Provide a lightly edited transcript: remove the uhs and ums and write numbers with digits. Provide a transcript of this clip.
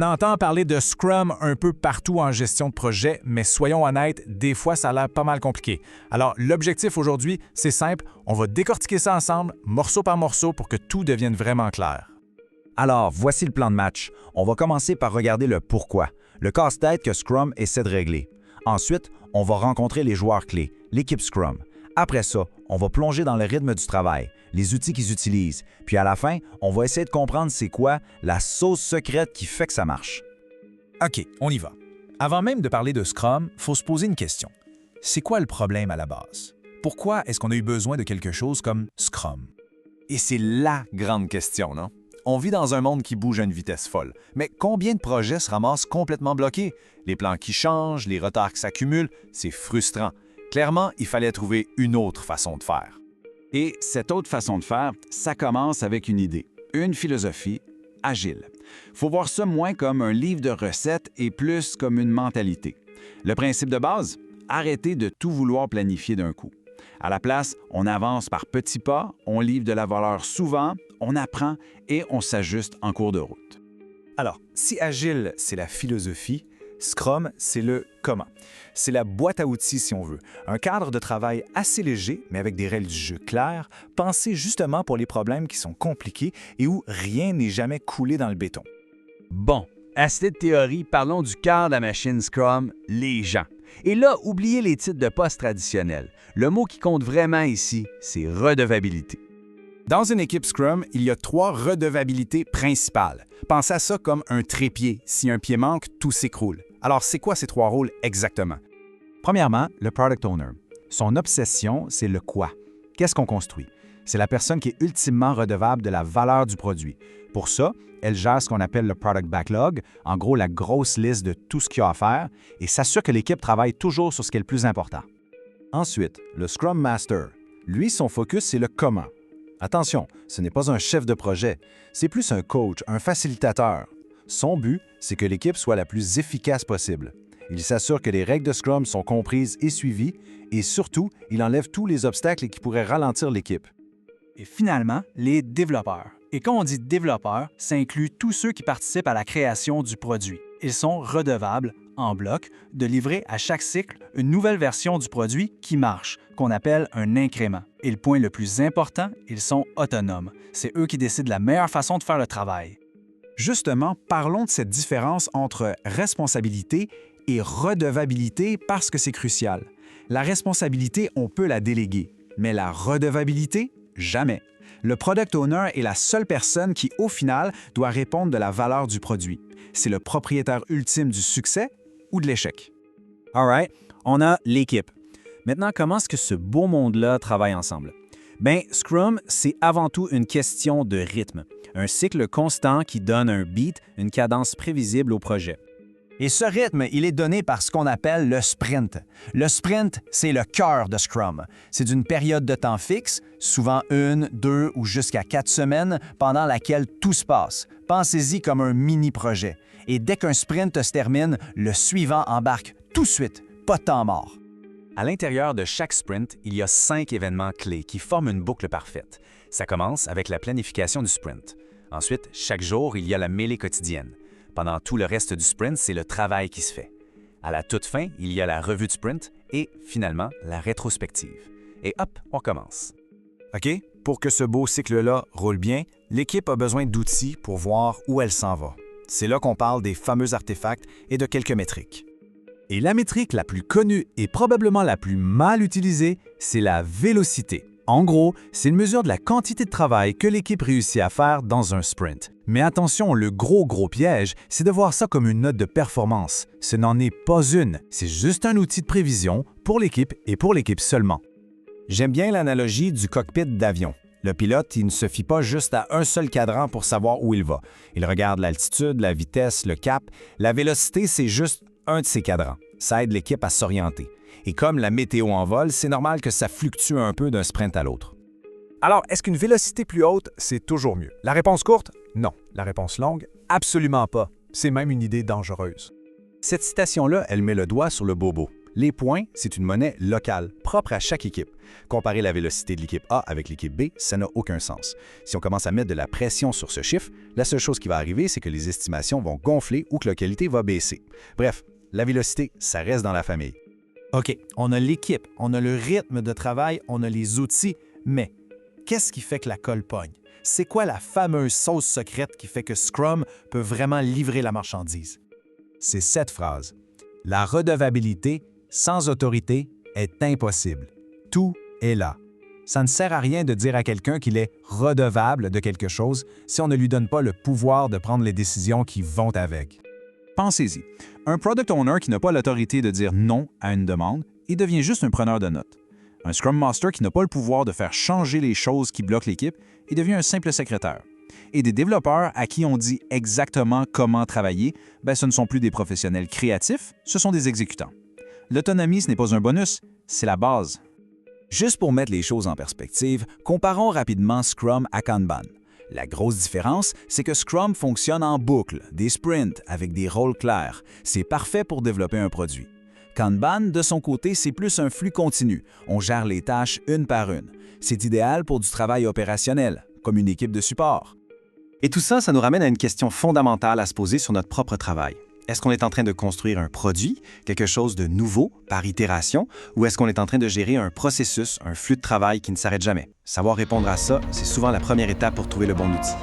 On entend parler de Scrum un peu partout en gestion de projet, mais soyons honnêtes, des fois ça a l'air pas mal compliqué. Alors l'objectif aujourd'hui, c'est simple, on va décortiquer ça ensemble, morceau par morceau, pour que tout devienne vraiment clair. Alors, voici le plan de match. On va commencer par regarder le pourquoi, le casse-tête que Scrum essaie de régler. Ensuite, on va rencontrer les joueurs clés, l'équipe Scrum. Après ça, on va plonger dans le rythme du travail, les outils qu'ils utilisent, puis à la fin, on va essayer de comprendre c'est quoi la sauce secrète qui fait que ça marche. OK, on y va. Avant même de parler de Scrum, il faut se poser une question. C'est quoi le problème à la base? Pourquoi est-ce qu'on a eu besoin de quelque chose comme Scrum? Et c'est la grande question, non? On vit dans un monde qui bouge à une vitesse folle. Mais combien de projets se ramassent complètement bloqués? Les plans qui changent, les retards qui s'accumulent, c'est frustrant. Clairement, il fallait trouver une autre façon de faire. Et cette autre façon de faire, ça commence avec une idée, une philosophie agile. Faut voir ça moins comme un livre de recettes et plus comme une mentalité. Le principe de base, arrêter de tout vouloir planifier d'un coup. À la place, on avance par petits pas, on livre de la valeur souvent, on apprend et on s'ajuste en cours de route. Alors, si Agile, c'est la philosophie, Scrum, c'est le comment. C'est la boîte à outils, si on veut. Un cadre de travail assez léger, mais avec des règles du jeu claires, pensé justement pour les problèmes qui sont compliqués et où rien n'est jamais coulé dans le béton. Bon, assez de théorie, parlons du cœur de la machine Scrum, les gens. Et là, oubliez les titres de poste traditionnels. Le mot qui compte vraiment ici, c'est redevabilité. Dans une équipe Scrum, il y a 3 redevabilités principales. Pensez à ça comme un trépied. Si un pied manque, tout s'écroule. Alors, c'est quoi ces 3 rôles exactement? Premièrement, le Product Owner. Son obsession, c'est le quoi. Qu'est-ce qu'on construit? C'est la personne qui est ultimement redevable de la valeur du produit. Pour ça, elle gère ce qu'on appelle le Product Backlog, en gros la grosse liste de tout ce qu'il y a à faire, et s'assure que l'équipe travaille toujours sur ce qui est le plus important. Ensuite, le Scrum Master. Lui, son focus, c'est le comment. Attention, ce n'est pas un chef de projet, c'est plus un coach, un facilitateur. Son but, c'est que l'équipe soit la plus efficace possible. Il s'assure que les règles de Scrum sont comprises et suivies, et surtout, il enlève tous les obstacles qui pourraient ralentir l'équipe. Et finalement, les développeurs. Et quand on dit développeurs, ça inclut tous ceux qui participent à la création du produit. Ils sont redevables, en bloc, de livrer à chaque cycle une nouvelle version du produit qui marche, qu'on appelle un incrément. Et le point le plus important, ils sont autonomes. C'est eux qui décident la meilleure façon de faire le travail. Justement, parlons de cette différence entre responsabilité et redevabilité parce que c'est crucial. La responsabilité, on peut la déléguer, mais la redevabilité, jamais. Le Product Owner est la seule personne qui, au final, doit répondre de la valeur du produit. C'est le propriétaire ultime du succès ou de l'échec. All right, on a l'équipe. Maintenant, comment est-ce que ce beau monde-là travaille ensemble? Bien, Scrum, c'est avant tout une question de rythme. Un cycle constant qui donne un beat, une cadence prévisible au projet. Et ce rythme, il est donné par ce qu'on appelle le sprint. Le sprint, c'est le cœur de Scrum. C'est d'une période de temps fixe, souvent 1, 2 ou jusqu'à 4 semaines, pendant laquelle tout se passe. Pensez-y comme un mini-projet. Et dès qu'un sprint se termine, le suivant embarque tout de suite, pas de temps mort. À l'intérieur de chaque sprint, il y a 5 événements clés qui forment une boucle parfaite. Ça commence avec la planification du sprint. Ensuite, chaque jour, il y a la mêlée quotidienne. Pendant tout le reste du sprint, c'est le travail qui se fait. À la toute fin, il y a la revue de sprint et, finalement, la rétrospective. Et hop, on commence. OK? Pour que ce beau cycle-là roule bien, l'équipe a besoin d'outils pour voir où elle s'en va. C'est là qu'on parle des fameux artefacts et de quelques métriques. Et la métrique la plus connue et probablement la plus mal utilisée, c'est la vélocité. En gros, c'est une mesure de la quantité de travail que l'équipe réussit à faire dans un sprint. Mais attention, le gros piège, c'est de voir ça comme une note de performance. Ce n'en est pas une, c'est juste un outil de prévision pour l'équipe et pour l'équipe seulement. J'aime bien l'analogie du cockpit d'avion. Le pilote, il ne se fie pas juste à un seul cadran pour savoir où il va. Il regarde l'altitude, la vitesse, le cap. La vélocité, c'est juste un de ces cadrans. Ça aide l'équipe à s'orienter. Et comme la météo en vol, c'est normal que ça fluctue un peu d'un sprint à l'autre. Alors, est-ce qu'une vélocité plus haute, c'est toujours mieux? La réponse courte? Non. La réponse longue? Absolument pas. C'est même une idée dangereuse. Cette citation-là, elle met le doigt sur le bobo. Les points, c'est une monnaie locale, propre à chaque équipe. Comparer la vélocité de l'équipe A avec l'équipe B, ça n'a aucun sens. Si on commence à mettre de la pression sur ce chiffre, la seule chose qui va arriver, c'est que les estimations vont gonfler ou que la qualité va baisser. Bref, la vélocité, ça reste dans la famille. OK, on a l'équipe, on a le rythme de travail, on a les outils, mais qu'est-ce qui fait que la colle pogne? C'est quoi la fameuse sauce secrète qui fait que Scrum peut vraiment livrer la marchandise? C'est cette phrase. La redevabilité sans autorité est impossible. Tout est là. Ça ne sert à rien de dire à quelqu'un qu'il est redevable de quelque chose si on ne lui donne pas le pouvoir de prendre les décisions qui vont avec. Pensez-y. Un product owner qui n'a pas l'autorité de dire non à une demande, il devient juste un preneur de notes. Un Scrum Master qui n'a pas le pouvoir de faire changer les choses qui bloquent l'équipe, il devient un simple secrétaire. Et des développeurs à qui on dit exactement comment travailler, ce ne sont plus des professionnels créatifs, ce sont des exécutants. L'autonomie, ce n'est pas un bonus, c'est la base. Juste pour mettre les choses en perspective, comparons rapidement Scrum à Kanban. La grosse différence, c'est que Scrum fonctionne en boucle, des sprints avec des rôles clairs. C'est parfait pour développer un produit. Kanban, de son côté, c'est plus un flux continu. On gère les tâches une par une. C'est idéal pour du travail opérationnel, comme une équipe de support. Et tout ça, ça nous ramène à une question fondamentale à se poser sur notre propre travail. Est-ce qu'on est en train de construire un produit, quelque chose de nouveau, par itération, ou est-ce qu'on est en train de gérer un processus, un flux de travail qui ne s'arrête jamais? Savoir répondre à ça, c'est souvent la première étape pour trouver le bon outil.